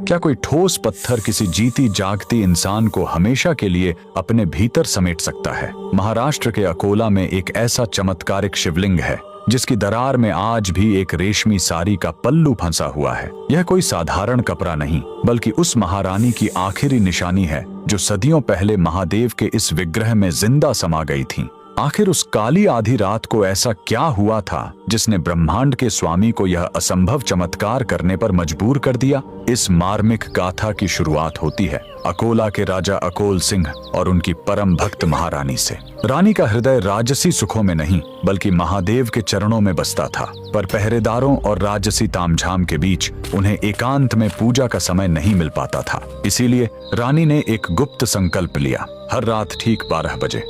क्या कोई ठोस पत्थर किसी जीती जागती इंसान को हमेशा के लिए अपने भीतर समेट सकता है? महाराष्ट्र के अकोला में एक ऐसा चमत्कारिक शिवलिंग है जिसकी दरार में आज भी एक रेशमी साड़ी का पल्लू फंसा हुआ है। यह कोई साधारण कपड़ा नहीं, बल्कि उस महारानी की आखिरी निशानी है जो सदियों पहले महादेव के इस विग्रह में जिंदा समा गई थी। आखिर उस काली आधी रात को ऐसा क्या हुआ था जिसने ब्रह्मांड के स्वामी को यह असंभव चमत्कार करने पर मजबूर कर दिया? इस मार्मिक गाथा की शुरुआत होती है अकोला के राजा अकोल सिंह और उनकी परम भक्त महारानी से। रानी का हृदय राजसी सुखों में नहीं बल्कि महादेव के चरणों में बसता था, पर पहरेदारों और राजसी तामझाम के बीच उन्हें एकांत में पूजा का समय नहीं मिल पाता था। इसीलिए रानी ने एक गुप्त संकल्प लिया। हर रात ठीक 12 बजे,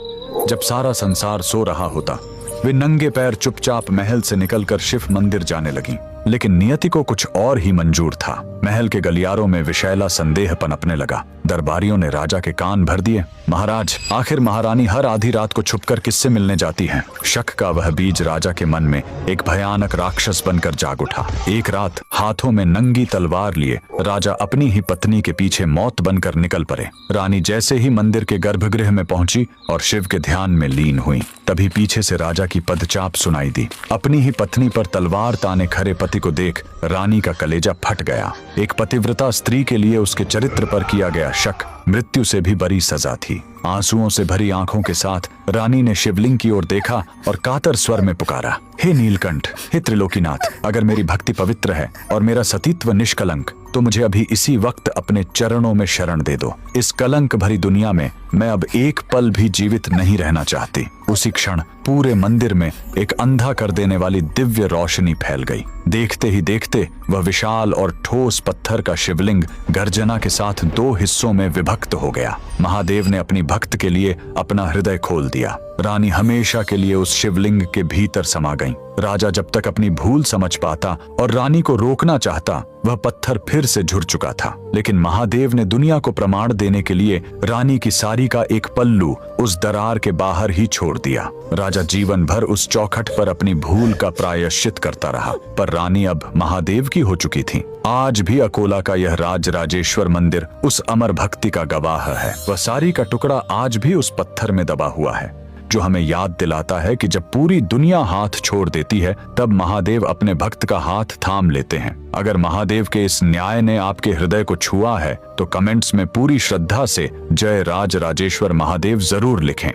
जब सारा संसार सो रहा होता, वे नंगे पैर चुपचाप महल से निकलकर शिव मंदिर जाने लगीं। लेकिन नियति को कुछ और ही मंजूर था। महल के गलियारों में विशैला संदेह पनपने लगा। दरबारियों ने राजा के कान भर दिए। महाराज, आखिर महारानी हर आधी रात को छुपकर किससे मिलने जाती हैं? शक का वह बीज राजा के मन में एक भयानक राक्षस बनकर जाग उठा। एक रात हाथों में नंगी तलवार लिए राजा अपनी ही पत्नी के पीछे मौत बनकर निकल पड़े। रानी जैसे ही मंदिर के गर्भगृह में पहुंची और शिव के ध्यान में लीन हुई, तभी पीछे से राजा की पदचाप सुनाई दी। अपनी ही पत्नी पर तलवार ताने खड़े पति को देख रानी का कलेजा फट गया। एक पतिव्रता स्त्री के लिए उसके चरित्र पर किया गया शक मृत्यु से भी बड़ी सजा थी। आंसुओं से भरी आंखों के साथ रानी ने शिवलिंग की ओर देखा और कातर स्वर में पुकारा, हे नीलकंठ, हे त्रिलोकीनाथ, अगर मेरी भक्ति पवित्र है और मेरा सतीत्व निष्कलंक, तो मुझे अभी इसी वक्त अपने चरणों में शरण दे दो। इस कलंक भरी दुनिया में मैं अब एक पल भी जीवित नहीं रहना चाहती। उसी क्षण पूरे मंदिर में एक अंधा कर देने वाली दिव्य रोशनी फैल गई। देखते ही देखते वह विशाल और ठोस पत्थर का शिवलिंग गर्जना के साथ 2 हिस्सों में विभक्त हो गया। महादेव ने अपनी भक्त के लिए अपना हृदय खोल दिया। रानी हमेशा के लिए उस शिवलिंग के भीतर समा गईं। राजा जब तक अपनी भूल समझ पाता और रानी को रोकना चाहता, वह पत्थर फिर से झुर चुका था। लेकिन महादेव ने दुनिया को प्रमाण देने के लिए रानी की साड़ी का एक पल्लू उस दरार के बाहर ही छोड़ दिया। राजा जीवन भर उस चौखट पर अपनी भूल का प्रायश्चित करता रहा, पर रानी अब महादेव की हो चुकी थी। आज भी अकोला का यह राजराजेश्वर मंदिर उस अमर भक्ति का गवाह है। वह साड़ी का टुकड़ा आज भी उस पत्थर में दबा हुआ है, जो हमें याद दिलाता है कि जब पूरी दुनिया हाथ छोड़ देती है, तब महादेव अपने भक्त का हाथ थाम लेते हैं। अगर महादेव के इस न्याय ने आपके हृदय को छुआ है, तो कमेंट्स में पूरी श्रद्धा से जय राजराजेश्वर महादेव जरूर लिखें।